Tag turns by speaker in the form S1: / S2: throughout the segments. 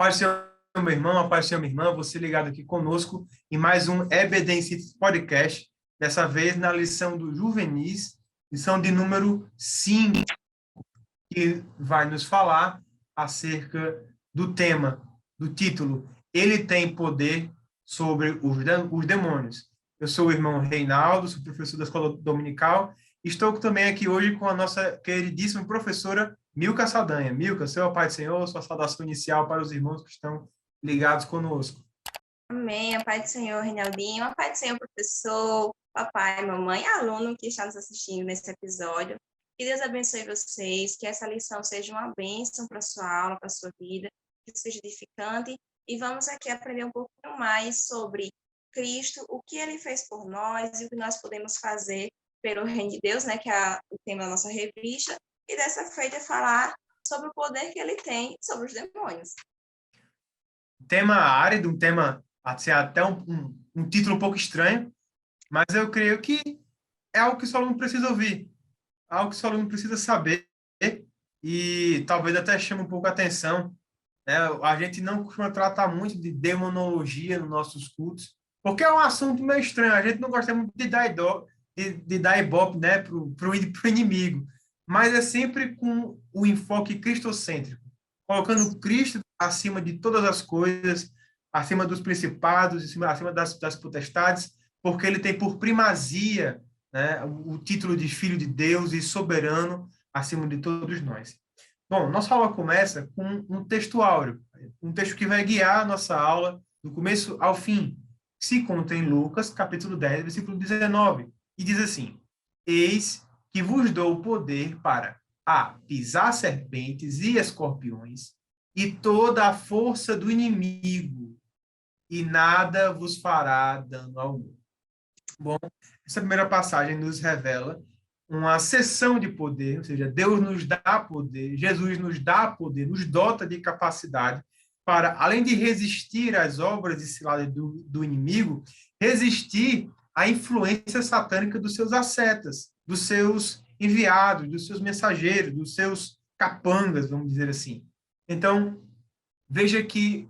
S1: Paz do Senhor, meu irmão, a paz do Senhor, minha irmã, você ligado aqui conosco em mais um EBD Podcast, dessa vez na lição do Juvenis, lição de número 5, que vai nos falar acerca do tema, do título, Ele tem poder sobre os demônios. Eu sou o irmão Reinaldo, sou professor da Escola Dominical, e estou também aqui hoje com a nossa queridíssima professora Milka Saldanha. Milka, seu Pai do Senhor, sua saudação inicial para os irmãos que estão ligados conosco.
S2: Amém. A paz do Senhor, Reinaldinho. A paz do Senhor, professor, papai, mamãe, aluno que está nos assistindo nesse episódio. Que Deus abençoe vocês, que essa lição seja uma bênção para a sua aula, para a sua vida, que seja edificante. E vamos aqui aprender um pouquinho mais sobre Cristo, o que ele fez por nós e o que nós podemos fazer pelo reino de Deus, né, que é o tema da nossa revista. E dessa feita falar sobre o poder que ele tem sobre os demônios.
S1: Tema árido, um tema até um título um pouco estranho, mas eu creio que é algo que o seu aluno precisa ouvir, algo que o seu aluno precisa saber e talvez até chame um pouco a atenção, né? A gente não costuma tratar muito de demonologia nos nossos cultos, porque é um assunto meio estranho, a gente não gosta muito de dar ibope, né, pro inimigo, mas é sempre com o enfoque cristocêntrico, colocando Cristo acima de todas as coisas, acima dos principados, acima das potestades, porque ele tem por primazia, né, o título de Filho de Deus e soberano acima de todos nós. Bom, nossa aula começa com um texto áureo, um texto que vai guiar a nossa aula do começo ao fim. Se encontra em Lucas, capítulo 10, versículo 19, e diz assim: Eis que vos dou o poder para pisar serpentes e escorpiões e toda a força do inimigo, e nada vos fará dano algum. Bom, essa primeira passagem nos revela uma cessão de poder, ou seja, Deus nos dá poder, Jesus nos dá poder, nos dota de capacidade para, além de resistir às obras de cilada do inimigo, resistir à influência satânica dos seus ascetas, dos seus enviados, dos seus mensageiros, dos seus capangas, vamos dizer assim. Então, veja que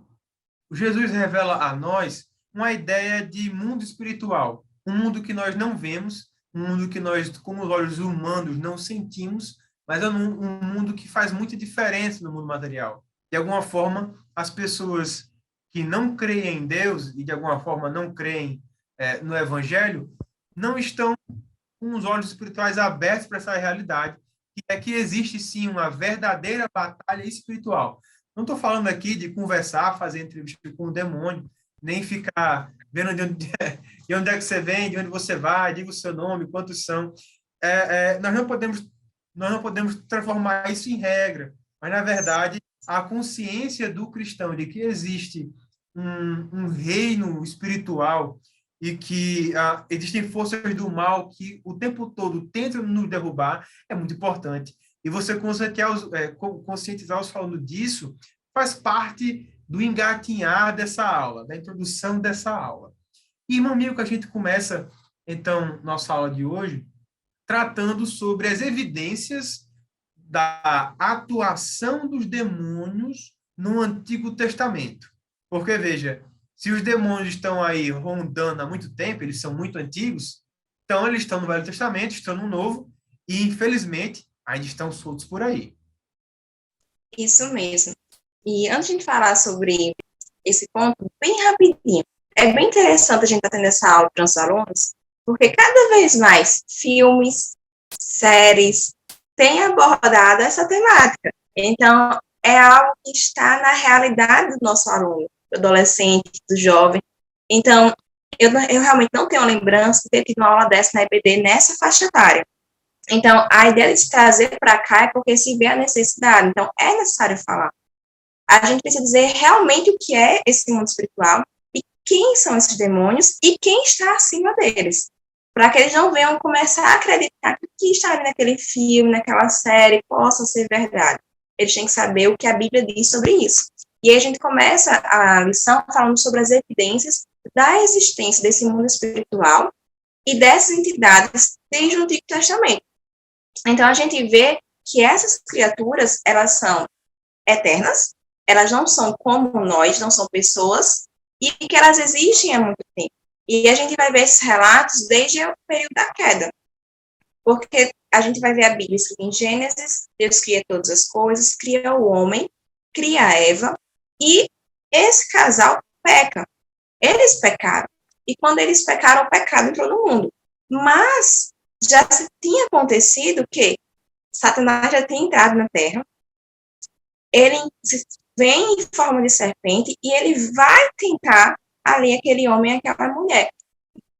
S1: Jesus revela a nós uma ideia de mundo espiritual, um mundo que nós não vemos, um mundo que nós, com os olhos humanos, não sentimos, mas é um mundo que faz muita diferença no mundo material. De alguma forma, as pessoas que não creem em Deus e, de alguma forma, não creem no Evangelho, não estão com os olhos espirituais abertos para essa realidade, que é que existe, sim, uma verdadeira batalha espiritual. Não estou falando aqui de conversar, fazer entrevista com o demônio, nem ficar vendo de onde é que você vem, de onde você vai, diga o seu nome, quantos são. Nós não podemos transformar isso em regra, mas, na verdade, a consciência do cristão de que existe um reino espiritual e que existem forças do mal que o tempo todo tentam nos derrubar é muito importante. E você conscientizar os falando disso faz parte do engatinhar dessa aula, da introdução dessa aula. E, irmão amigo, que a gente começa, então, nossa aula de hoje, tratando sobre as evidências da atuação dos demônios no Antigo Testamento. Porque, veja, se os demônios estão aí rondando há muito tempo, eles são muito antigos, então eles estão no Velho Testamento, estão no Novo, e, infelizmente, ainda estão soltos por aí.
S2: Isso mesmo. E antes de falar sobre esse ponto, bem rapidinho, é bem interessante a gente estar tendo essa aula para os alunos, porque cada vez mais filmes, séries, têm abordado essa temática. Então, é algo que está na realidade do nosso aluno, do adolescente, do jovem. Então, eu realmente não tenho lembrança de ter tido uma aula dessa na EBD nessa faixa etária. Então, a ideia de trazer para cá é porque se vê a necessidade. Então, é necessário falar. A gente precisa dizer realmente o que é esse mundo espiritual e quem são esses demônios e quem está acima deles. Para que eles não venham começar a acreditar que o que está ali naquele filme, naquela série, possa ser verdade. Eles têm que saber o que a Bíblia diz sobre isso. E aí a gente começa a lição falando sobre as evidências da existência desse mundo espiritual e dessas entidades desde o Antigo Testamento. Então, a gente vê que essas criaturas, elas são eternas, elas não são como nós, não são pessoas, e que elas existem há muito tempo. E a gente vai ver esses relatos desde o período da queda. Porque a gente vai ver a Bíblia escrita em Gênesis, Deus cria todas as coisas, cria o homem, cria a Eva, e esse casal peca. Eles pecaram. E quando eles pecaram, o pecado entrou no mundo. Mas já se tinha acontecido que Satanás já tinha entrado na Terra, ele vem em forma de serpente e ele vai tentar ali aquele homem e aquela mulher.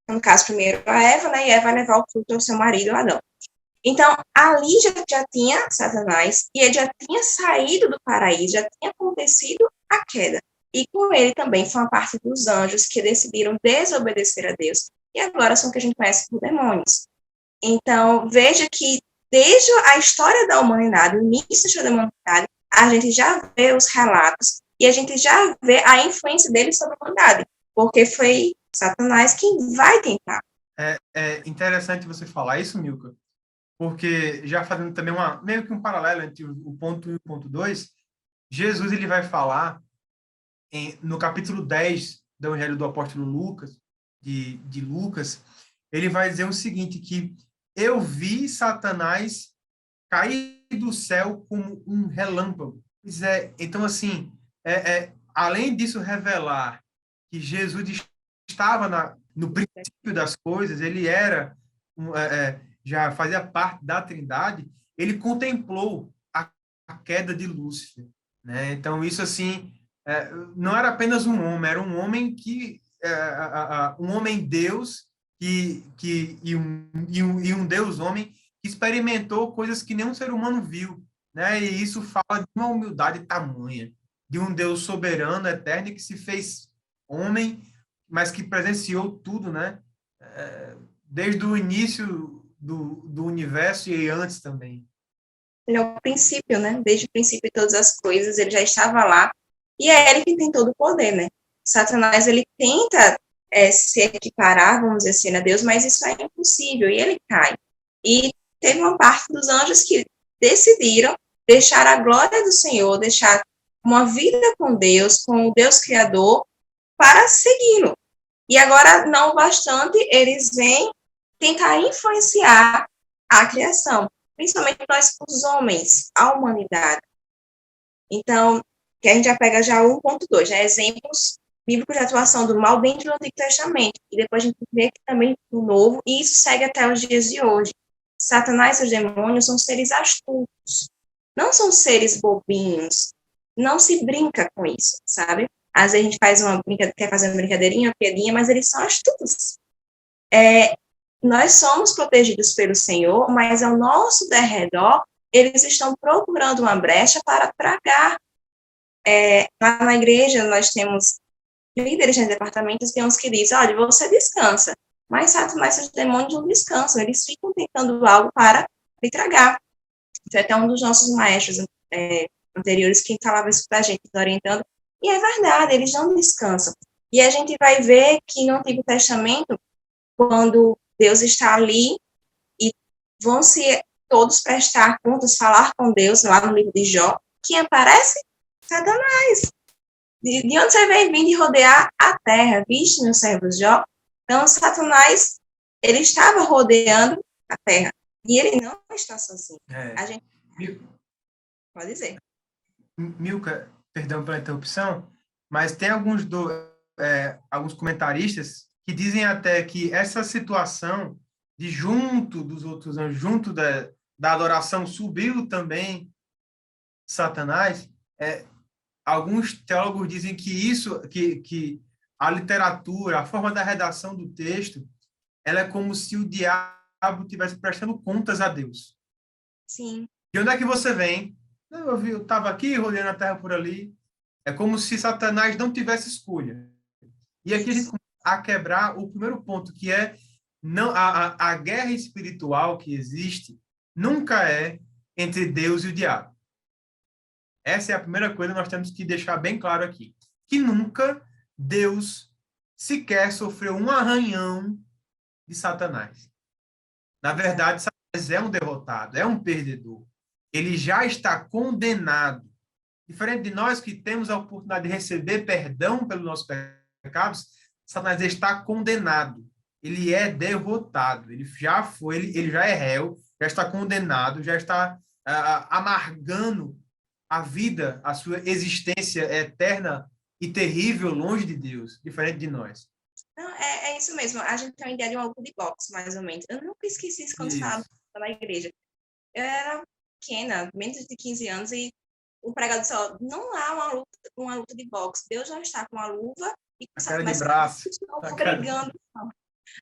S2: No caso, primeiro a Eva, né? E Eva vai levar o fruto ao seu marido, Adão. Então, ali já tinha Satanás e ele já tinha saído do paraíso, já tinha acontecido a queda. E com ele também foi uma parte dos anjos que decidiram desobedecer a Deus e agora são o que a gente conhece por demônios. Então, veja que desde a história da humanidade, o início da humanidade, a gente já vê os relatos e a gente já vê a influência dele sobre a humanidade, porque foi Satanás quem vai tentar.
S1: É interessante você falar isso, Milka, porque já fazendo também meio que um paralelo entre o ponto 1 e o ponto 2, Jesus ele vai falar no capítulo 10 do Evangelho do Apóstolo Lucas, de Lucas, ele vai dizer o seguinte, que eu vi Satanás cair do céu como um relâmpago. Então, assim, além disso revelar que Jesus estava no princípio das coisas, ele era, já fazia parte da Trindade, ele contemplou a queda de Lúcifer, né? Então, isso, assim, não era apenas um homem, era um homem um homem Deus e um Deus homem que experimentou coisas que nenhum ser humano viu, né? E isso fala de uma humildade tamanha, de um Deus soberano, eterno, que se fez homem, mas que presenciou tudo, né? Desde o início do universo e antes também.
S2: Ele é o princípio, né? Desde o princípio de todas as coisas, ele já estava lá. E é ele que tem todo o poder, né? Satanás, ele tenta se equiparar, vamos dizer assim, a Deus, mas isso é impossível, e ele cai. E teve uma parte dos anjos que decidiram deixar a glória do Senhor, deixar uma vida com Deus, com o Deus Criador, para segui-lo. E agora, não bastante, eles vêm tentar influenciar a criação, principalmente nós, os homens, a humanidade. Então, que a gente já pega já 1.2, né? Exemplos bíblicos de atuação do mal dentro do Antigo Testamento. E depois a gente vê que também no Novo, e isso segue até os dias de hoje. Satanás e os demônios são seres astutos, não são seres bobinhos. Não se brinca com isso, sabe? Às vezes a gente faz quer fazer uma brincadeirinha, uma piadinha, mas eles são astutos. Nós somos protegidos pelo Senhor, mas ao nosso derredor, eles estão procurando uma brecha para tragar. Lá na igreja, nós temos líderes de departamentos, tem uns que dizem, olha, você descansa, mas Satanás e os demônios não descansam, eles ficam tentando algo para lhe tragar. Foi até um dos nossos maestros anteriores que falava isso para a gente, orientando, e é verdade, eles não descansam. E a gente vai ver que no Antigo Testamento, quando Deus está ali e vão se todos prestar contas, falar com Deus, lá no livro de Jó, quem aparece? Satanás. De onde você vem vir de rodear a terra, viste, meu servo Jó? Então, Satanás, ele estava rodeando a terra. E ele não está sozinho. A gente... Pode dizer.
S1: Milka, perdão pela interrupção, mas tem alguns comentaristas que dizem até que essa situação de junto dos outros anjos, junto da adoração, subiu também Satanás. Alguns teólogos dizem que a literatura, a forma da redação do texto, ela é como se o diabo estivesse prestando contas a Deus.
S2: Sim.
S1: De onde é que você vem? Eu estava aqui, rodeando a terra por ali. É como se Satanás não tivesse escolha. E aqui a gente começa a quebrar o primeiro ponto, que é não, a guerra espiritual que existe nunca é entre Deus e o diabo. Essa é a primeira coisa que nós temos que deixar bem claro aqui. Que nunca Deus sequer sofreu um arranhão de Satanás. Na verdade, Satanás é um derrotado, é um perdedor. Ele já está condenado. Diferente de nós que temos a oportunidade de receber perdão pelos nossos pecados, Satanás está condenado. Ele é derrotado. Ele já foi, ele já é réu, já está condenado, já está amargando a vida, a sua existência eterna e terrível longe de Deus, diferente de nós.
S2: Não, é isso mesmo. A gente tem uma ideia de uma luta de boxe, mais ou menos. Eu nunca esqueci isso quando estava na igreja. Eu era pequena, menos de 15 anos, e o pregador disse, ó, não há uma luta de boxe. Deus já está com a luva e com
S1: a cara de braço.
S2: Brigando.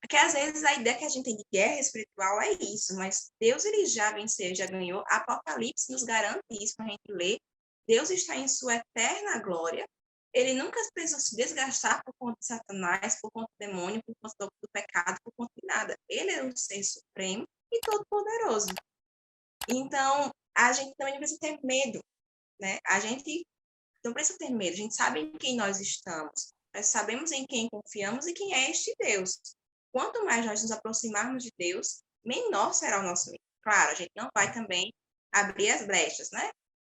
S2: Porque às vezes a ideia que a gente tem de guerra espiritual é isso, mas Deus ele já venceu, já ganhou. Apocalipse nos garante isso, quando a gente lê. Deus está em sua eterna glória. Ele nunca precisou se desgastar por conta de Satanás, por conta do demônio, por conta do pecado, por conta de nada. Ele é o ser supremo e todo-poderoso. Então, a gente também não precisa ter medo, né? A gente não precisa ter medo. A gente sabe em quem nós estamos. Nós sabemos em quem confiamos e quem é este Deus. Quanto mais nós nos aproximarmos de Deus, menor será o nosso medo. Claro, a gente não vai também abrir as brechas, né?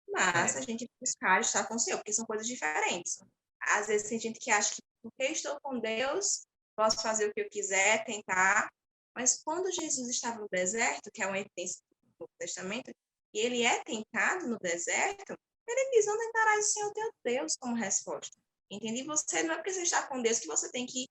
S2: Mas a gente buscar estar com o Senhor, porque são coisas diferentes. Às vezes tem gente que acha que porque estou com Deus, posso fazer o que eu quiser, tentar. Mas quando Jesus estava no deserto, que é uma evidência do Novo Testamento, e ele é tentado no deserto, ele diz, não tentarás o Senhor teu Deus como resposta. Entende? Você não é porque você está com Deus que você tem que...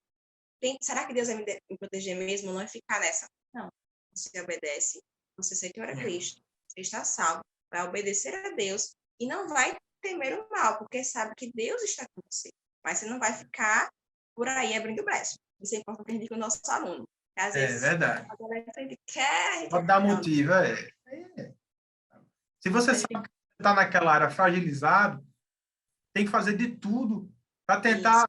S2: Será que Deus vai me proteger mesmo? Não é ficar nessa. Não. Você obedece, você sei que ora Cristo, você está salvo, vai obedecer a Deus e não vai temer o mal, porque sabe que Deus está com você. Mas você não vai ficar por aí abrindo brecha. Isso é importante que a gente diga ao nosso aluno. Às vezes,
S1: verdade.
S2: A galera quer...
S1: Pode dar motivo, Se você sabe que está naquela área fragilizado, tem que fazer de tudo para tentar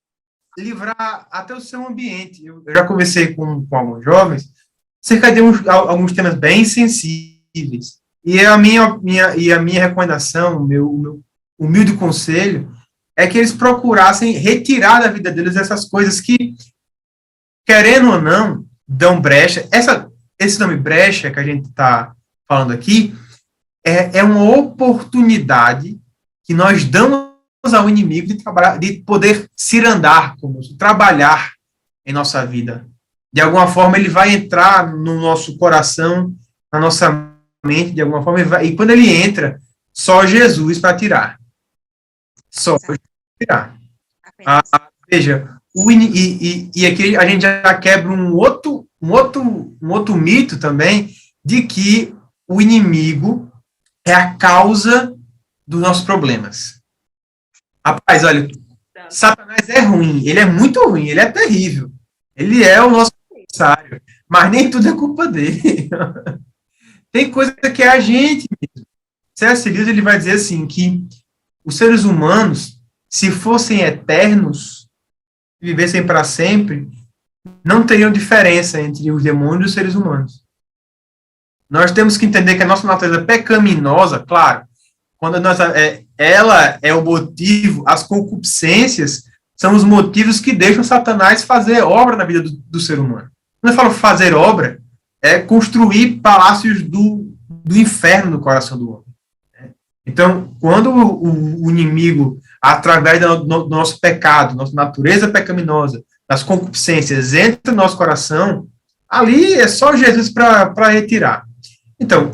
S1: livrar até o seu ambiente. Eu já conversei com alguns jovens cerca de alguns temas bem sensíveis. E a minha recomendação, o meu humilde conselho, é que eles procurassem retirar da vida deles essas coisas que, querendo ou não, dão brecha. Esse nome brecha que a gente está falando aqui é uma oportunidade que nós damos ao inimigo de poder cirandar conosco, trabalhar em nossa vida. De alguma forma, ele vai entrar no nosso coração, na nossa mente, de alguma forma, e quando ele entra, só Jesus para tirar. Só Jesus para tirar. Veja, e aqui a gente já quebra um outro mito também, de que o inimigo é a causa dos nossos problemas. Rapaz, olha, Satanás é ruim, ele é muito ruim, ele é terrível. Ele é o nosso adversário, mas nem tudo é culpa dele. Tem coisa que é a gente mesmo. C.S. Lewis ele vai dizer assim, que os seres humanos, se fossem eternos, vivessem para sempre, não teriam diferença entre os demônios e os seres humanos. Nós temos que entender que a nossa natureza pecaminosa, claro, quando ela é o motivo, as concupiscências são os motivos que deixam Satanás fazer obra na vida do ser humano. Quando eu falo fazer obra, é construir palácios do inferno no coração do homem. Então, quando o inimigo, através do nosso pecado, nossa natureza pecaminosa, das concupiscências, entra no nosso coração, ali é só Jesus para retirar. Então,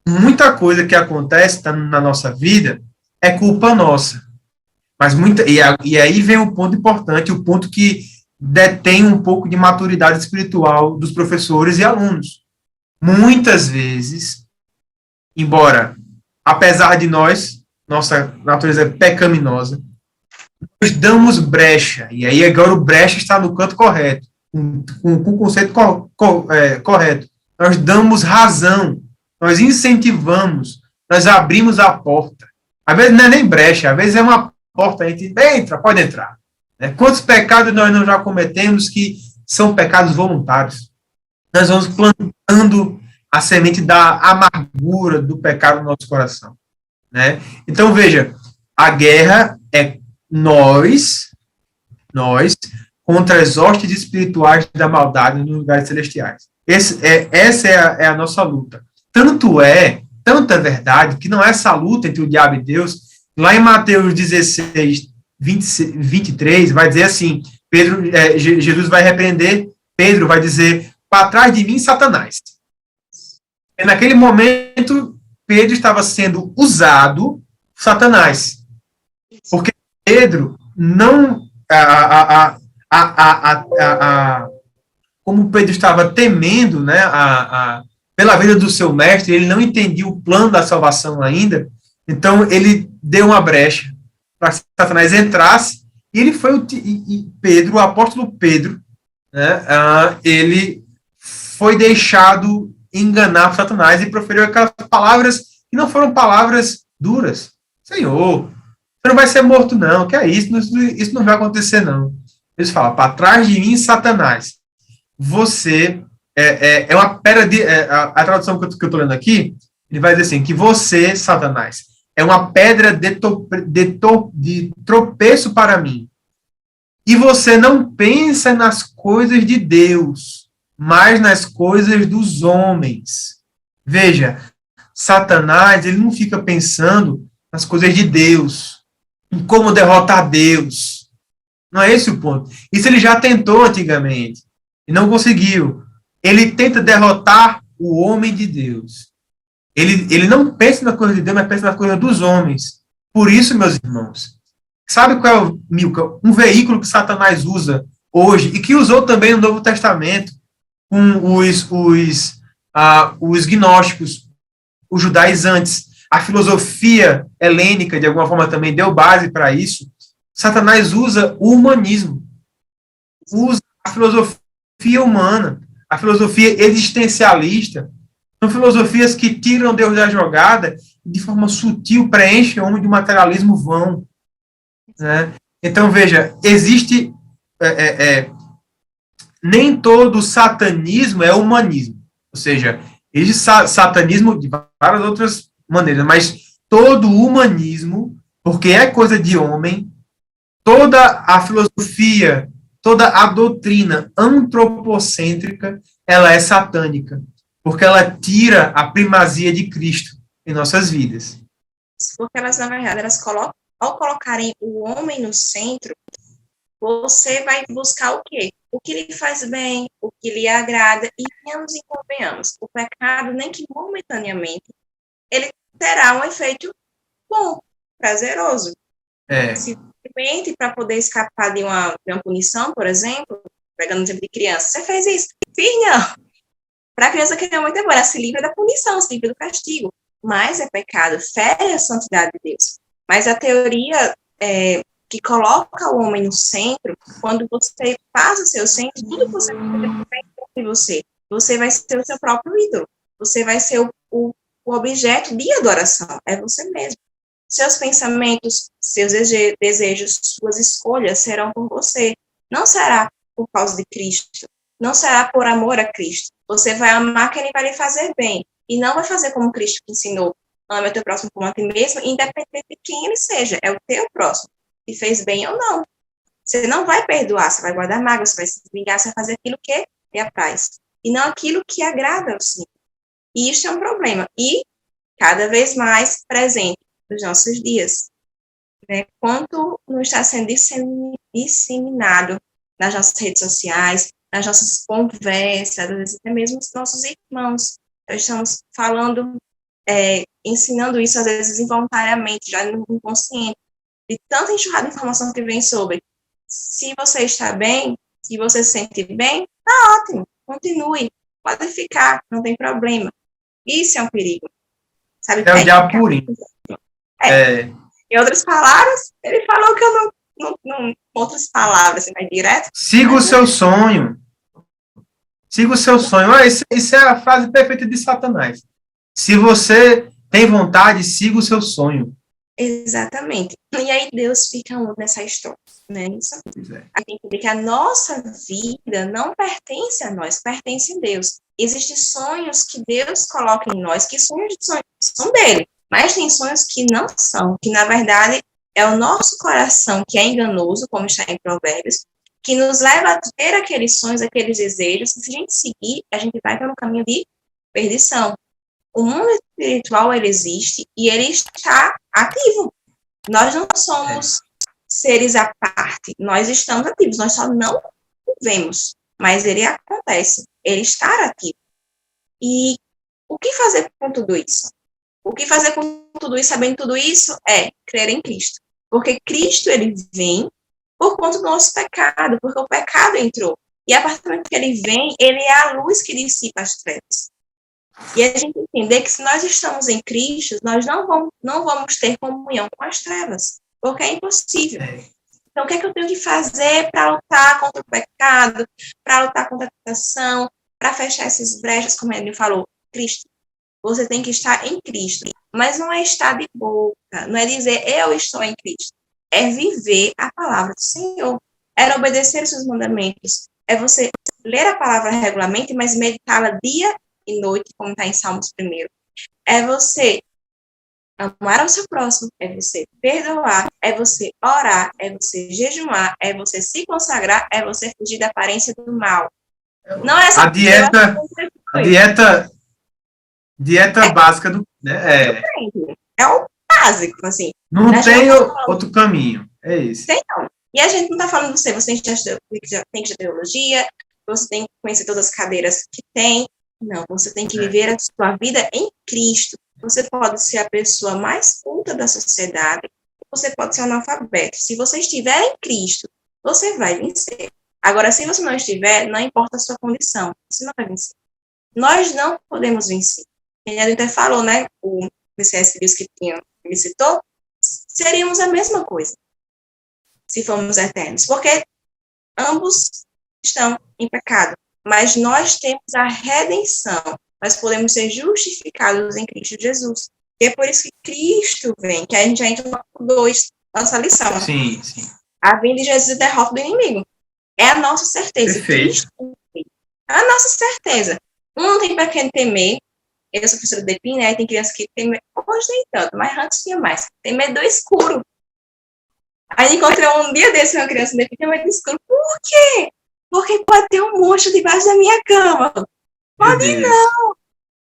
S1: muita coisa que acontece na nossa vida é culpa nossa. Mas e aí vem um ponto importante, o ponto que detém um pouco de maturidade espiritual dos professores e alunos. Muitas vezes, embora, apesar de nossa natureza pecaminosa, nós damos brecha, e aí agora o brecha está no canto correto, com o conceito correto. Nós damos razão, nós incentivamos, nós abrimos a porta. Às vezes não é nem brecha, às vezes é uma porta, a gente entra, pode entrar. Quantos pecados nós não já cometemos que são pecados voluntários? Nós vamos plantando a semente da amargura do pecado no nosso coração. Então, veja, a guerra é nós contra as hostes espirituais da maldade nos lugares celestiais. Essa é a nossa luta. Tanta verdade que não é essa luta entre o diabo e Deus Lá em Mateus 16, 23, vai dizer assim, Jesus vai repreender, Pedro vai dizer, para trás de mim, Satanás. E naquele momento, Pedro estava sendo usado por Satanás. Porque Pedro não... como Pedro estava temendo, né, pela vida do seu mestre, ele não entendia o plano da salvação ainda, então ele deu uma brecha para que Satanás entrasse, e ele foi, Pedro, o apóstolo Pedro, né, ele foi deixado enganar por Satanás e proferiu aquelas palavras que não foram palavras duras. Senhor, você não vai ser morto não, que é isso? Isso não vai acontecer não. Eles falam, para trás de mim, Satanás. Você é uma pedra de... a tradução que eu estou lendo aqui, ele vai dizer assim, que você, Satanás, é uma pedra de tropeço para mim. E você não pensa nas coisas de Deus, mas nas coisas dos homens. Veja, Satanás, ele não fica pensando nas coisas de Deus, em como derrotar Deus. Não é esse o ponto. Isso ele já tentou antigamente e não conseguiu. Ele tenta derrotar o homem de Deus. Ele não pensa na coisa de Deus, mas pensa na coisa dos homens. Por isso, meus irmãos, sabe qual é, Milka, um veículo que Satanás usa hoje e que usou também no Novo Testamento com os gnósticos, os judaizantes, a filosofia helênica, de alguma forma, também deu base para isso. Satanás usa o humanismo, usa a filosofia humana, a filosofia existencialista. São filosofias que tiram Deus da jogada e, de forma sutil, preenchem o homem de materialismo vão. Né? Então, veja, existe... nem todo satanismo é humanismo. Ou seja, existe satanismo de várias outras maneiras, mas todo humanismo, porque é coisa de homem, toda a filosofia, toda a doutrina antropocêntrica, ela é satânica, porque ela tira a primazia de Cristo em nossas vidas.
S2: Porque elas, na verdade, ao colocarem o homem no centro, você vai buscar o quê? O que lhe faz bem, o que lhe agrada, e venhamos e convenhamos, o pecado, nem que momentaneamente, ele terá um efeito bom, prazeroso. Simplesmente para poder escapar de uma punição, por exemplo, pegando o exemplo de criança, você fez isso? Fiz não. Para a criança que é muito boa, ela se livra da punição, se livra do castigo. Mas é pecado, fere a santidade de Deus. Mas a teoria que coloca o homem no centro, quando você passa o seu centro, tudo que você fazer você vai ser o seu próprio ídolo. Você vai ser o objeto de adoração. É você mesmo. Seus pensamentos, seus desejos, suas escolhas serão por você. Não será por causa de Cristo. Não será por amor a Cristo. Você vai amar quem vai lhe fazer bem. E não vai fazer como Cristo ensinou. Ame o teu próximo como a ti mesmo, independente de quem ele seja. É o teu próximo. Se fez bem ou não. Você não vai perdoar, você vai guardar mágoa, você vai se vingar, você vai fazer aquilo que lhe apraz. E não aquilo que agrada ao Senhor. E isso é um problema. E cada vez mais presente nos nossos dias. Né? Quanto não está sendo disseminado nas nossas redes sociais, nas nossas conversas, às vezes até mesmo os nossos irmãos. Nós estamos falando, ensinando isso, às vezes involuntariamente, já no inconsciente, de tanta enxurrada de informação que vem sobre. Se você está bem, se você se sente bem, tá ótimo, continue, pode ficar, não tem problema. Isso é um perigo. Sabe?
S1: É o diabo purinho.
S2: Em outras palavras, ele falou que eu não outras palavras, assim, mais direto.
S1: Siga o seu sonho. Siga o seu sonho. Isso é a frase perfeita de Satanás. Se você tem vontade, siga o seu sonho.
S2: Exatamente. E aí Deus fica nessa história, né? Isso. A gente tem que entender que a nossa vida não pertence a nós, pertence a Deus. Existem sonhos que Deus coloca em nós, que sonhos são dele, mas tem sonhos que não são, que na verdade é o nosso coração que é enganoso, como está em Provérbios, que nos leva a ter aqueles sonhos, aqueles desejos, que se a gente seguir, a gente vai para um caminho de perdição. O mundo espiritual, ele existe e ele está ativo. Nós não somos seres à parte, nós estamos ativos, nós só não o vemos, mas ele acontece, ele está ativo. E o que fazer com tudo isso? O que fazer com tudo isso, sabendo tudo isso, é crer em Cristo. Porque Cristo, ele vem por conta do nosso pecado, porque o pecado entrou. E a partir do momento que ele vem, ele é a luz que dissipa as trevas. E a gente entender que se nós estamos em Cristo, nós não vamos ter comunhão com as trevas, porque é impossível. Então, o que é que eu tenho que fazer para lutar contra o pecado, para lutar contra a tentação, para fechar essas brechas, como ele falou? Cristo. Você tem que estar em Cristo. Mas não é estar de boca, não é dizer eu estou em Cristo. É viver a palavra do Senhor. É obedecer os seus mandamentos. É você ler a palavra regularmente, mas meditá-la dia e noite, como está em Salmos 1. É você amar ao seu próximo, é você perdoar, é você orar, é você jejuar, é você se consagrar, é você fugir da aparência do mal. Não é essa
S1: dieta básica do, né?
S2: É o básico, assim.
S1: Não tem outro caminho, é isso.
S2: Tem não. E a gente não está falando de você tem que ter teologia, você tem que conhecer todas as cadeiras que tem. Não, você tem que viver a sua vida em Cristo. Você pode ser a pessoa mais culta da sociedade, você pode ser analfabeto. Se você estiver em Cristo, você vai vencer. Agora, se você não estiver, não importa a sua condição, você não vai vencer. Nós não podemos vencer. Ele até falou, né, o C.S. Lewis que ele citou, seríamos a mesma coisa, se formos eternos, porque ambos estão em pecado, mas nós temos a redenção, nós podemos ser justificados em Cristo Jesus, e é por isso que Cristo vem, que a gente já entra no 2, nossa lição.
S1: Sim, sim.
S2: A vinda de Jesus e a derrota do inimigo. É a nossa certeza.
S1: Perfeito.
S2: É a nossa certeza. Não tem para quem temer. Eu sou professora de EPI, né? Tem crianças que tem medo. Hoje nem tanto, mas antes tinha mais. Tem medo do escuro. Aí encontrei um dia desse uma criança de EPI que tem medo do escuro. Por quê? Porque pode ter um monstro debaixo da minha cama. Pode não.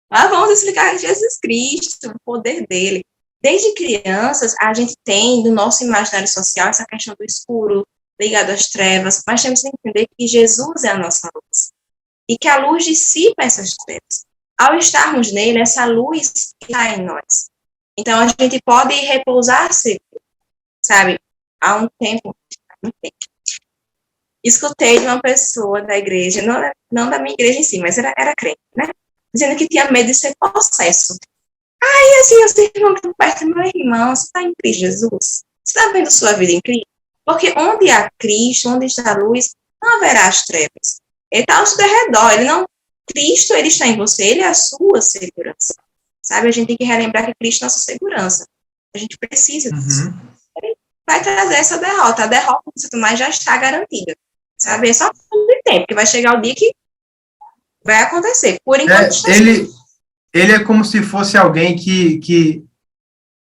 S2: Mas vamos explicar Jesus Cristo, o poder dele. Desde crianças, a gente tem no nosso imaginário social essa questão do escuro, ligado às trevas, mas temos que entender que Jesus é a nossa luz. E que a luz dissipa essas trevas. Ao estarmos nele, essa luz está em nós. Então, a gente pode repousar seguro. Sabe, há um tempo, escutei de uma pessoa da igreja, não da minha igreja em si, mas era crente, né? Dizendo que tinha medo de ser possesso. Aí, assim, eu sei que não estou perto do meu irmão, você está em Cristo Jesus? Você está vendo sua vida em Cristo? Porque onde há Cristo, onde está a luz, não haverá as trevas. Ele está ao seu redor, Cristo, ele está em você, ele é a sua segurança. Sabe, a gente tem que relembrar que Cristo é nossa segurança. A gente precisa disso. Ele vai trazer essa derrota. A derrota que você tomar já está garantida. Sabe, é só um tempo, que vai chegar o dia que vai acontecer. Por enquanto,
S1: ele é como se fosse alguém que,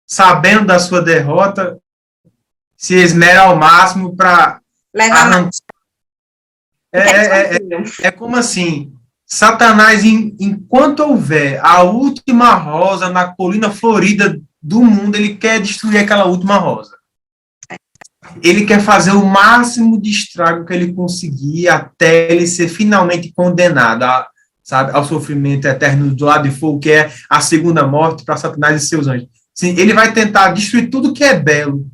S1: sabendo da sua derrota, se esmera ao máximo para arrancar. É como assim, Satanás, enquanto houver a última rosa na colina florida do mundo, ele quer destruir aquela última rosa. Ele quer fazer o máximo de estrago que ele conseguir até ele ser finalmente condenado ao sofrimento eterno do lado de fogo, que é a segunda morte para Satanás e seus anjos. Sim, ele vai tentar destruir tudo que é belo,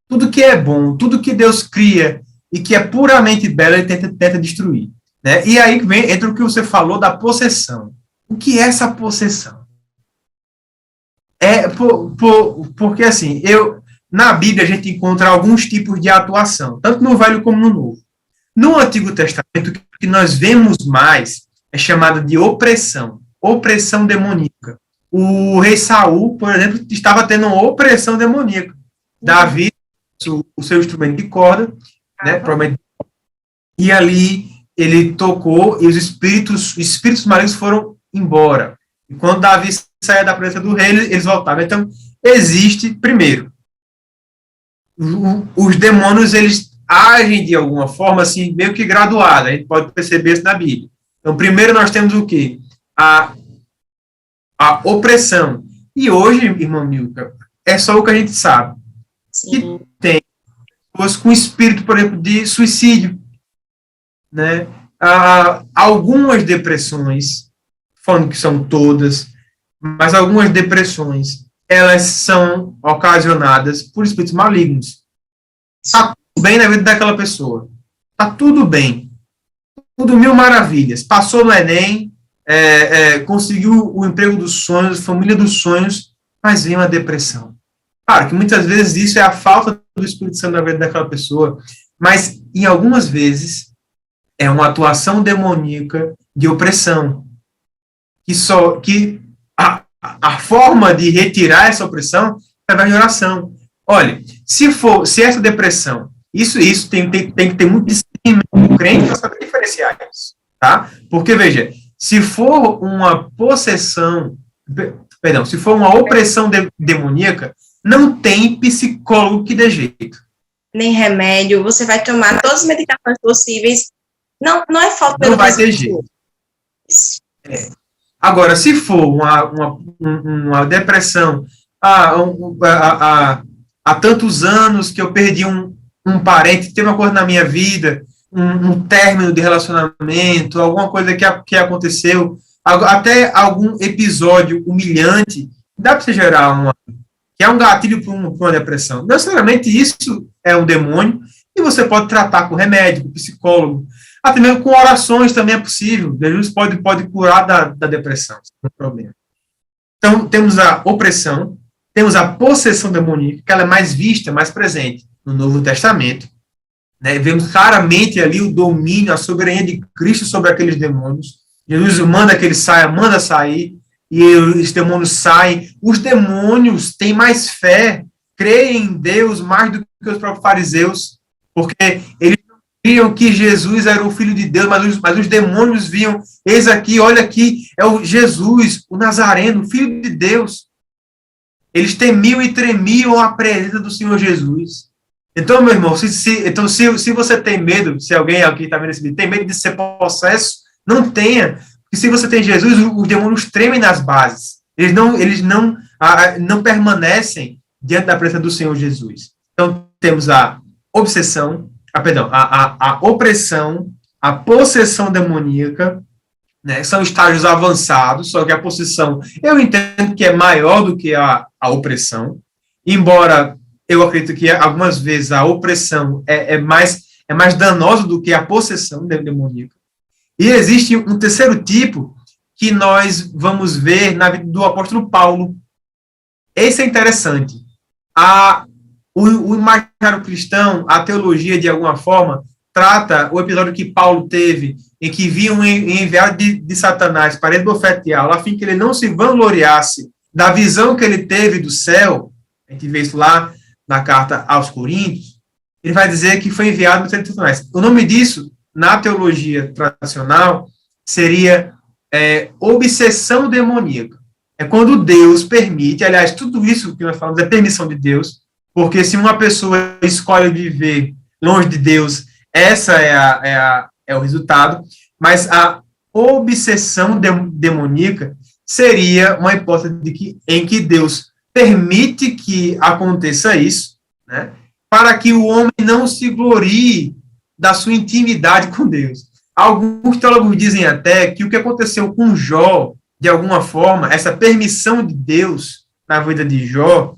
S1: tudo que é bom, tudo que Deus cria e que é puramente belo, ele tenta destruir. Né? E aí entra o que você falou da possessão. O que é essa possessão? Porque, assim, na Bíblia a gente encontra alguns tipos de atuação, tanto no Velho como no Novo. No Antigo Testamento, o que nós vemos mais é chamada de opressão demoníaca. O rei Saul, por exemplo, estava tendo uma opressão demoníaca. Davi, o seu instrumento de corda, né, provavelmente, e ali ele tocou e os espíritos malignos foram embora. E quando Davi saía da presença do rei, eles voltavam. Então, existe, primeiro, os demônios, eles agem de alguma forma, assim, meio que graduada. A gente pode perceber isso na Bíblia. Então, primeiro nós temos o quê? A opressão. E hoje, irmão Milka, é só o que a gente sabe.
S2: Sim.
S1: tem pessoas com espírito, por exemplo, de suicídio, né? Algumas depressões, falando que são todas, mas algumas depressões, elas são ocasionadas por espíritos malignos. Está tudo bem na vida daquela pessoa. Está tudo bem. Tudo mil maravilhas. Passou no Enem, conseguiu o emprego dos sonhos, família dos sonhos, mas vem uma depressão. Claro que muitas vezes isso é a falta do Espírito Santo na vida daquela pessoa, mas em algumas vezes é uma atuação demoníaca de opressão. Que a forma de retirar essa opressão é através de oração. Olha, se essa depressão, isso tem que ter muito discernimento do crente para saber diferenciar isso, tá? Porque, veja, se for uma possessão, perdão, se for uma opressão demoníaca, não tem psicólogo que dê jeito.
S2: Nem remédio, você vai tomar todas as medicações possíveis, não é falta pelo
S1: não vai ter jeito. Agora, se for uma depressão, há tantos anos que eu perdi um parente, teve uma coisa na minha vida, um término de relacionamento, alguma coisa que aconteceu, até algum episódio humilhante, dá para você gerar que é um gatilho para uma depressão. Não necessariamente isso é um demônio, e você pode tratar com remédio, com psicólogo, até mesmo com orações também é possível. Jesus pode curar da depressão, não tem problema. Então, temos a opressão, temos a possessão demoníaca, que ela é mais vista, mais presente no Novo Testamento. Né? Vemos claramente ali o domínio, a soberania de Cristo sobre aqueles demônios. Jesus manda que ele saia, manda sair, e os demônios saem. Os demônios têm mais fé, creem em Deus mais do que os próprios fariseus, porque eles não criam que Jesus era o Filho de Deus, mas os demônios viam, eis aqui, olha aqui, é o Jesus, o Nazareno, o Filho de Deus. Eles temiam e tremiam a presença do Senhor Jesus. Então, meu irmão, se você tem medo, se alguém aqui está vendo esse vídeo, tem medo de ser possesso, não tenha. Porque se você tem Jesus, os demônios tremem nas bases. Eles não permanecem diante da presença do Senhor Jesus. Então, temos a obsessão, a opressão, a possessão demoníaca, né? São estágios avançados, só que a possessão, eu entendo que é maior do que a opressão, embora eu acredito que algumas vezes a opressão é mais danosa do que a possessão demoníaca. E existe um terceiro tipo que nós vamos ver na vida do apóstolo Paulo. Esse é interessante. O imaginário cristão, a teologia, de alguma forma, trata o episódio que Paulo teve, em que viu um enviado de Satanás para esbofeteá-lo, a fim que ele não se vangloriasse da visão que ele teve do céu. A gente vê isso lá na carta aos Coríntios. Ele vai dizer que foi enviado por Satanás. O nome disso, na teologia tradicional, seria obsessão demoníaca. É quando Deus permite, aliás, tudo isso que nós falamos é permissão de Deus, porque se uma pessoa escolhe viver longe de Deus, essa é o resultado, mas a obsessão demoníaca seria uma hipótese em que Deus permite que aconteça isso, né, para que o homem não se glorie da sua intimidade com Deus. Alguns teólogos dizem até que o que aconteceu com Jó, de alguma forma, essa permissão de Deus na vida de Jó,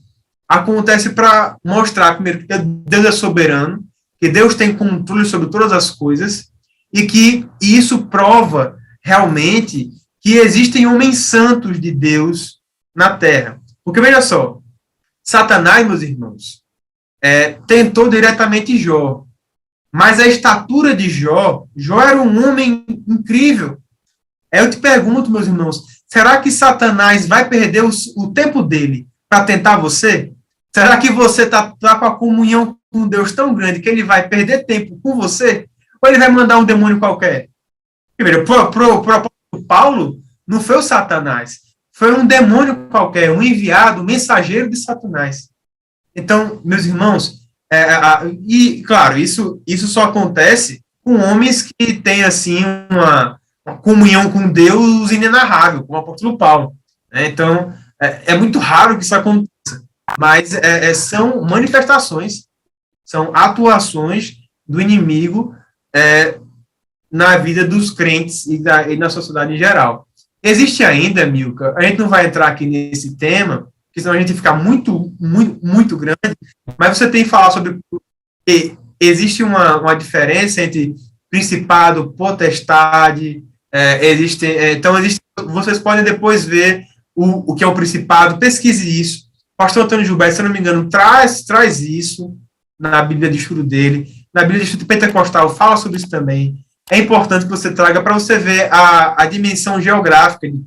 S1: acontece para mostrar, primeiro, que Deus é soberano, que Deus tem controle sobre todas as coisas, e que isso prova realmente que existem homens santos de Deus na terra. Porque, veja só, Satanás, meus irmãos, tentou diretamente Jó, mas a estatura de Jó era um homem incrível. Eu te pergunto, meus irmãos, será que Satanás vai perder o tempo dele para tentar você? Será que você está com a comunhão com Deus tão grande que ele vai perder tempo com você? Ou ele vai mandar um demônio qualquer? Primeiro, pro apóstolo Paulo, não foi o Satanás. Foi um demônio qualquer, um enviado, um mensageiro de Satanás. Então, meus irmãos, e, claro, isso só acontece com homens que têm, assim, uma comunhão com Deus inenarrável, como o apóstolo Paulo. Né? Então, é muito raro que isso aconteça. mas são manifestações, são atuações do inimigo na vida dos crentes e na sociedade em geral. Existe ainda, Milka, a gente não vai entrar aqui nesse tema, porque senão a gente fica muito, muito, muito grande, mas você tem que falar sobre que existe uma diferença entre principado, potestade, vocês podem depois ver o que é o principado, pesquise isso. Pastor Antônio Gilberto, se eu não me engano, traz isso na Bíblia de Estudo dele. Na Bíblia de Estudo Pentecostal fala sobre isso também. É importante que você traga para você ver a dimensão geográfica de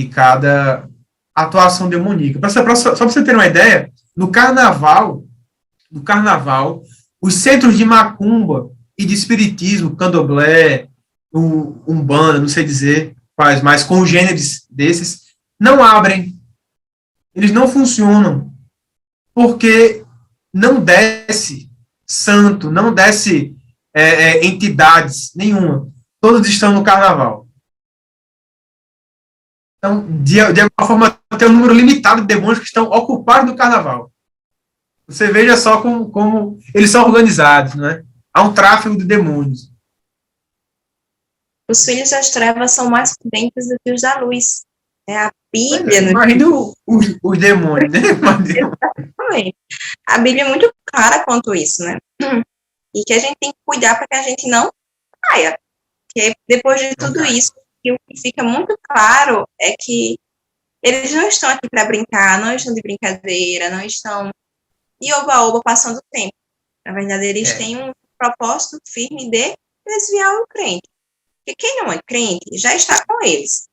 S1: cada atuação demoníaca. Só para você ter uma ideia, no carnaval, os centros de macumba e de espiritismo, candomblé, umbanda, não sei dizer quais, mas congêneres desses, não abrem. Eles não funcionam. Porque não desce santo, não desce entidades nenhuma. Todos estão no carnaval. Então, de alguma forma, tem um número limitado de demônios que estão ocupados no carnaval. Você veja só como eles são organizados, né? Há um tráfego de demônios.
S2: Os filhos das trevas são mais prudentes do que os da luz. A Bíblia...
S1: Imagina os demônios, né?
S2: Exatamente. A Bíblia é muito clara quanto isso, né? E que a gente tem que cuidar para que a gente não caia. Porque depois de tudo isso, o que fica muito claro é que eles não estão aqui para brincar, não estão de brincadeira, não estão de oba-oba passando o tempo. Na verdade, eles têm um propósito firme de desviar o crente. Porque quem não é crente já está com eles.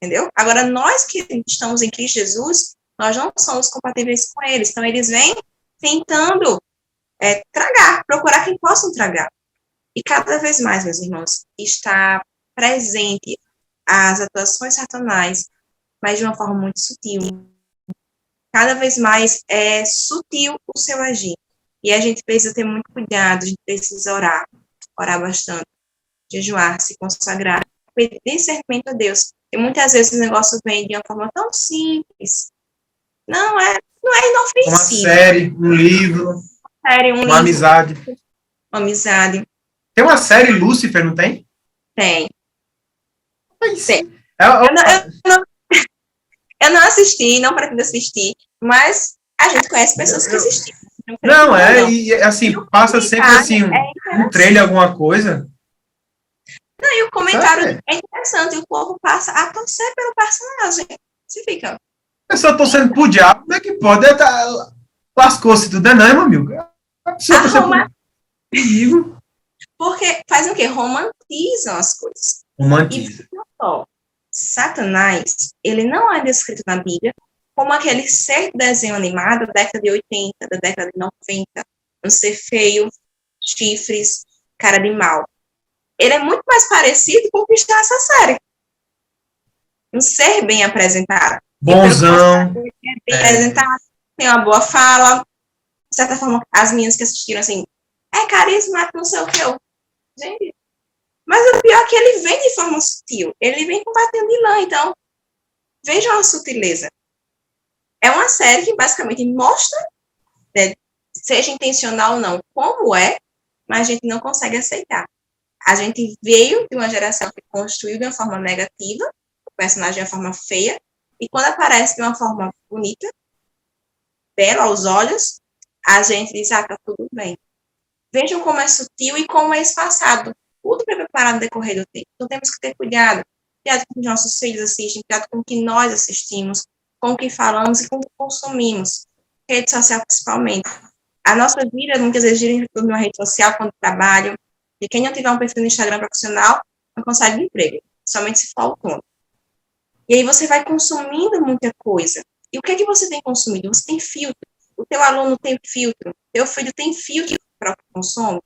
S2: Entendeu? Agora, nós que estamos em Cristo Jesus, nós não somos compatíveis com eles. Então, eles vêm tentando tragar, procurar quem possam tragar. E cada vez mais, meus irmãos, está presente as atuações satanais, mas de uma forma muito sutil. Cada vez mais é sutil o seu agir. E a gente precisa ter muito cuidado, a gente precisa orar bastante, jejuar, se consagrar, pedir discernimento a Deus. E muitas vezes o negócio vem de uma forma tão simples. Não é inofensivo.
S1: Uma série, um livro, uma amizade.
S2: Uma amizade.
S1: Tem uma série Lúcifer, não tem?
S2: Tem.
S1: Tem.
S2: Eu não assisti, não pretendo assistir, mas a gente conhece pessoas que assistiram.
S1: Não, e assim, passa sempre assim, um trailer, alguma coisa.
S2: Não, e o comentário é interessante, o povo passa a torcer pelo personagem. Você fica.
S1: Eu só torcendo pro diabo, como é que pode? Lascou-se tudo, não, irmão, amigo?
S2: Porque fazem o quê? Romantizam as coisas.
S1: Romantizam.
S2: E Satanás, ele não é descrito na Bíblia como aquele ser de desenho animado da década de 80, da década de 90, um ser feio, chifres, cara de mal. Ele é muito mais parecido com o que está nessa série. Um ser bem apresentado.
S1: Bonzão.
S2: Bem apresentado, tem uma boa fala. De certa forma, as meninas que assistiram, assim, carismático, não sei o que. Gente, mas o pior é que ele vem de forma sutil. Ele vem combatendo vilã, então, vejam a sutileza. É uma série que basicamente mostra, seja intencional ou não, como é, mas a gente não consegue aceitar. A gente veio de uma geração que construiu de uma forma negativa, o personagem de uma forma feia, e quando aparece de uma forma bonita, bela aos olhos, a gente diz, tá tudo bem. Vejam como é sutil e como é espaçado. Tudo para preparar no decorrer do tempo. Então, temos que ter cuidado. Cuidado com o que nossos filhos assistem, cuidado com o que nós assistimos, com o que falamos e com o que consumimos. Rede social, principalmente. A nossa vida, muitas vezes, gira em torno de uma rede social quando trabalho. E quem não tiver um perfil no Instagram profissional, não consegue emprego. Somente se for autônomo. E aí você vai consumindo muita coisa. E o que é que você tem consumido? Você tem filtro. O teu aluno tem filtro. Teu filho tem filtro para o que consome.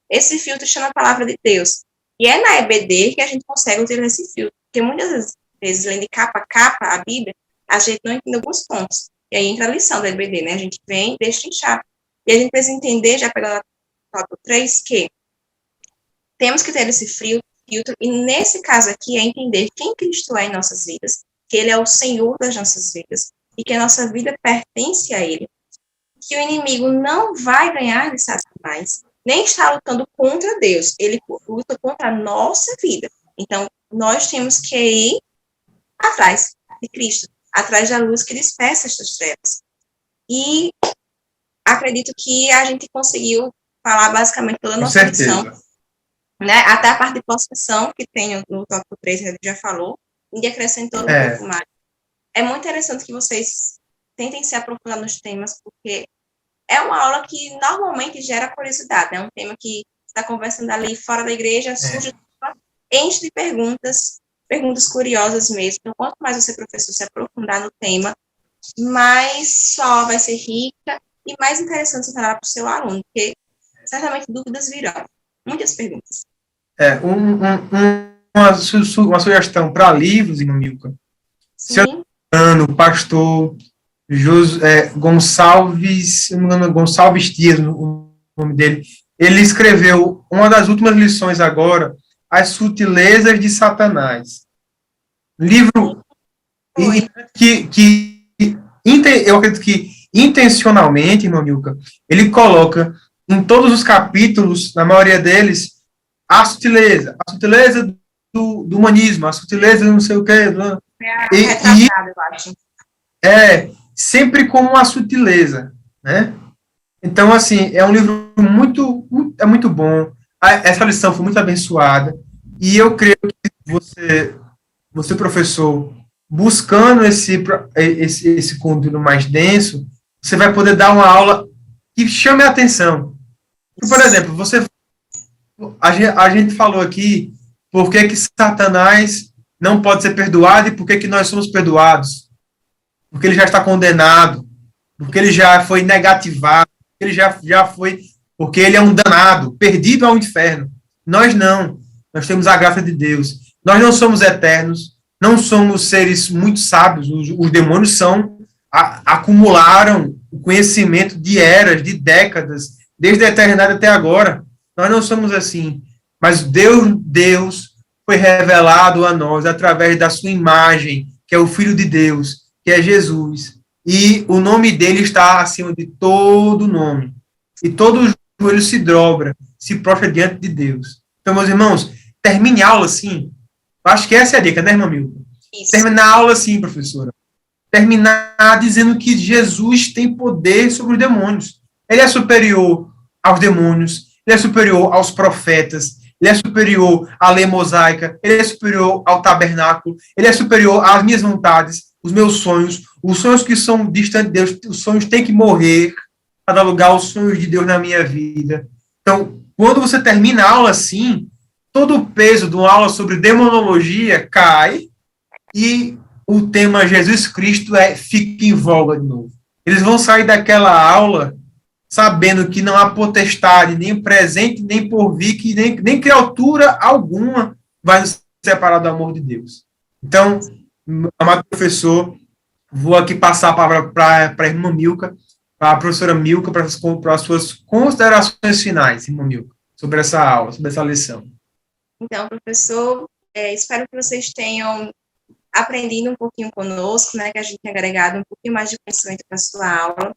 S2: Esse filtro chama a palavra de Deus. E é na EBD que a gente consegue utilizar esse filtro. Porque muitas vezes, lendo de capa a capa a Bíblia, a gente não entende alguns pontos. E aí entra a lição da EBD, né? A gente vem destrinchar. E a gente precisa entender, já pegando a tópico 3, que temos que ter esse filtro, e nesse caso aqui é entender quem Cristo é em nossas vidas, que Ele é o Senhor das nossas vidas, e que a nossa vida pertence a Ele, que o inimigo não vai ganhar de Satanás, nem está lutando contra Deus, ele luta contra a nossa vida. Então, nós temos que ir atrás de Cristo, atrás da luz que dispersa estas trevas. E acredito que a gente conseguiu falar basicamente toda a nossa lição, né? Até a parte de possessão, que tem no tópico 3, a gente já falou, e acrescentou um pouco mais. É muito interessante que vocês tentem se aprofundar nos temas, porque é uma aula que normalmente gera curiosidade, é um tema que está conversando ali fora da igreja, surge enche de perguntas curiosas mesmo. Então, quanto mais você, professor, se aprofundar no tema, mais sua aula vai ser rica e mais interessante você falar para o seu aluno, porque certamente dúvidas virão. Muitas perguntas.
S1: Uma sugestão para livros, irmã Milka. Se eu não me engano, o pastor Gonçalves Dias, o nome dele, ele escreveu uma das últimas lições agora, As Sutilezas de Satanás. Livro que eu acredito que intencionalmente, irmã Milka, ele coloca em todos os capítulos, na maioria deles, a sutileza do humanismo, a sutileza do não sei o quê. Sempre com uma sutileza, né? Então, assim, é um livro muito bom. Essa lição foi muito abençoada. E eu creio que você professor, buscando esse conteúdo mais denso, você vai poder dar uma aula que chame a atenção. Por exemplo, a gente falou aqui por que Satanás não pode ser perdoado e por que nós somos perdoados. Porque ele já está condenado, porque ele já foi negativado, porque ele já foi, porque ele é um danado, perdido ao inferno. Nós não. Nós temos a graça de Deus. Nós não somos eternos, não somos seres muito sábios. Os demônios acumularam o conhecimento de eras, de décadas, desde a eternidade até agora. Nós não somos assim. Mas Deus foi revelado a nós através da sua imagem, que é o Filho de Deus, que é Jesus. E o nome dele está acima de todo nome. E todo joelho se dobra, se prostra diante de Deus. Então, meus irmãos, termine a aula assim. Acho que essa é a dica, né, irmã Milka? Terminar a aula assim, professora. Terminar dizendo que Jesus tem poder sobre os demônios. Ele é superior aos demônios, ele é superior aos profetas, ele é superior à lei mosaica, ele é superior ao tabernáculo, ele é superior às minhas vontades, os meus sonhos, os sonhos que são distantes de Deus, os sonhos têm que morrer para dar lugar aos sonhos de Deus na minha vida. Então, quando você termina a aula assim, todo o peso de uma aula sobre demonologia cai e o tema Jesus Cristo fica em voga de novo. Eles vão sair daquela aula sabendo que não há potestade, nem presente, nem porvir, que nem criatura alguma vai nos separar do amor de Deus. Então, amado professor, vou aqui passar a palavra para a irmã Milka, para a professora Milka, para as suas considerações finais, irmã Milka, sobre essa aula, sobre essa lição.
S2: Então, professor, espero que vocês tenham aprendido um pouquinho conosco, né, que a gente tenha agregado um pouquinho mais de conhecimento para a sua aula,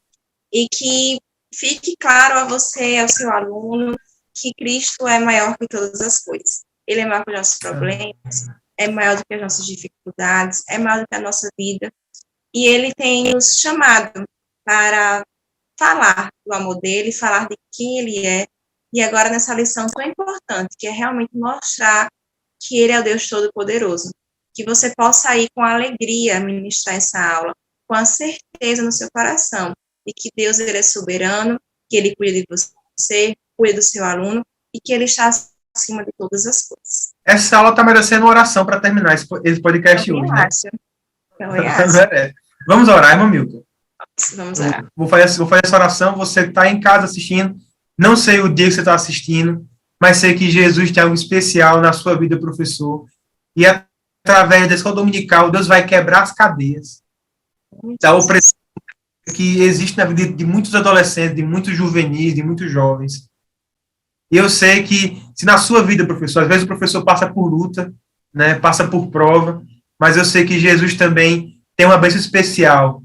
S2: e que fique claro a você, ao seu aluno, que Cristo é maior que todas as coisas. Ele é maior que os nossos problemas, é maior do que as nossas dificuldades, é maior do que a nossa vida, e ele tem nos chamado para falar do amor dele, falar de quem ele é, e agora nessa lição tão importante, que é realmente mostrar que ele é o Deus Todo-Poderoso, que você possa ir com alegria ministrar essa aula, com a certeza no seu coração, de que Deus ele é soberano, que ele cuida de você, cuida do seu aluno, e que ele está acima de todas as coisas.
S1: Essa aula está merecendo uma oração para terminar esse podcast hoje, né? Vamos orar, irmão Milka.
S2: Vamos orar.
S1: Vou fazer essa oração, você que está em casa assistindo, não sei o dia que você está assistindo, mas sei que Jesus tem algo especial na sua vida, professor, e através da escola dominical, Deus vai quebrar as cadeias da opressão que existe na vida de muitos adolescentes, de muitos juvenis, de muitos jovens. E eu sei que, se na sua vida, professor, às vezes o professor passa por luta, né, passa por prova, mas eu sei que Jesus também tem uma bênção especial,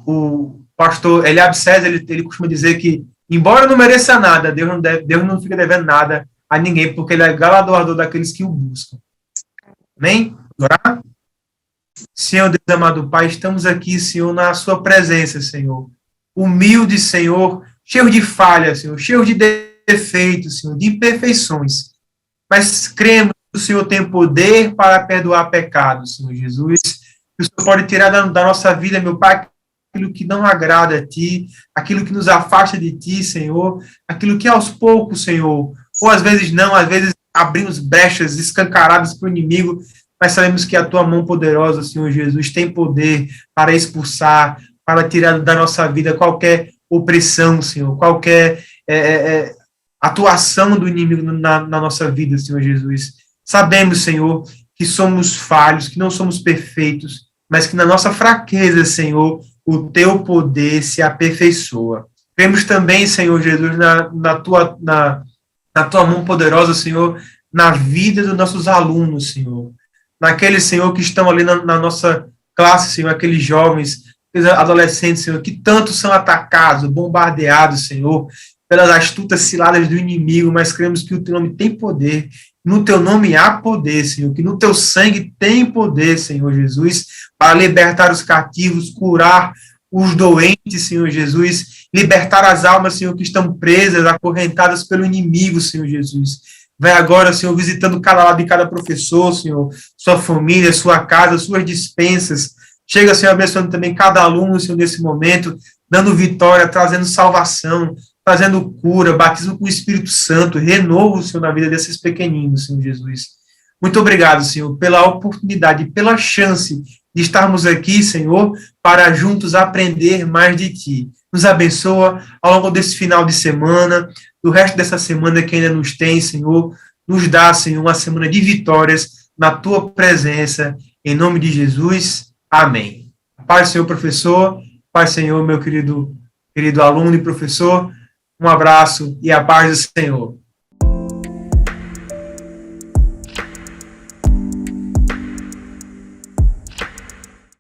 S1: O pastor Eliab César, ele costuma dizer que, embora não mereça nada, Deus não fica devendo nada a ninguém, porque ele é galardoador daqueles que o buscam. Amém? Orar? Senhor Deus amado Pai, estamos aqui, Senhor, na sua presença, Senhor. Humilde, Senhor, cheio de falhas, Senhor, cheio de defeitos, Senhor, de imperfeições. Mas cremos que o Senhor tem poder para perdoar pecados, Senhor Jesus. Que o Senhor pode tirar da nossa vida, meu Pai, aquilo que não agrada a Ti, aquilo que nos afasta de Ti, Senhor, aquilo que aos poucos, Senhor, ou às vezes não, às vezes abrimos brechas escancaradas para o inimigo, mas sabemos que a Tua mão poderosa, Senhor Jesus, tem poder para expulsar, para tirar da nossa vida qualquer opressão, Senhor, qualquer atuação do inimigo na nossa vida, Senhor Jesus. Sabemos, Senhor, que somos falhos, que não somos perfeitos, mas que na nossa fraqueza, Senhor, o Teu poder se aperfeiçoa. Cremos também, Senhor Jesus, na tua mão poderosa, Senhor, na vida dos nossos alunos, Senhor. Naqueles, Senhor, que estão ali na nossa classe, Senhor, aqueles jovens, aqueles adolescentes, Senhor, que tanto são atacados, bombardeados, Senhor, pelas astutas ciladas do inimigo, mas cremos que o Teu nome tem poder. No Teu nome há poder, Senhor, que no Teu sangue tem poder, Senhor Jesus, para libertar os cativos, curar os doentes, Senhor Jesus, libertar as almas, Senhor, que estão presas, acorrentadas pelo inimigo, Senhor Jesus. Vai agora, Senhor, visitando cada lado de cada professor, Senhor, sua família, sua casa, suas dispensas. Chega, Senhor, abençoando também cada aluno, Senhor, nesse momento, dando vitória, trazendo salvação, trazendo cura, batismo com o Espírito Santo, renovo, Senhor, na vida desses pequeninos, Senhor Jesus. Muito obrigado, Senhor, pela oportunidade, pela chance de estarmos aqui, Senhor, para juntos aprender mais de Ti. Nos abençoa ao longo desse final de semana, do resto dessa semana que ainda nos tem, Senhor. Nos dá, Senhor, uma semana de vitórias na Tua presença. Em nome de Jesus. Amém. Paz, Senhor, professor. Paz, Senhor, meu querido aluno e professor. Um abraço e a paz do Senhor.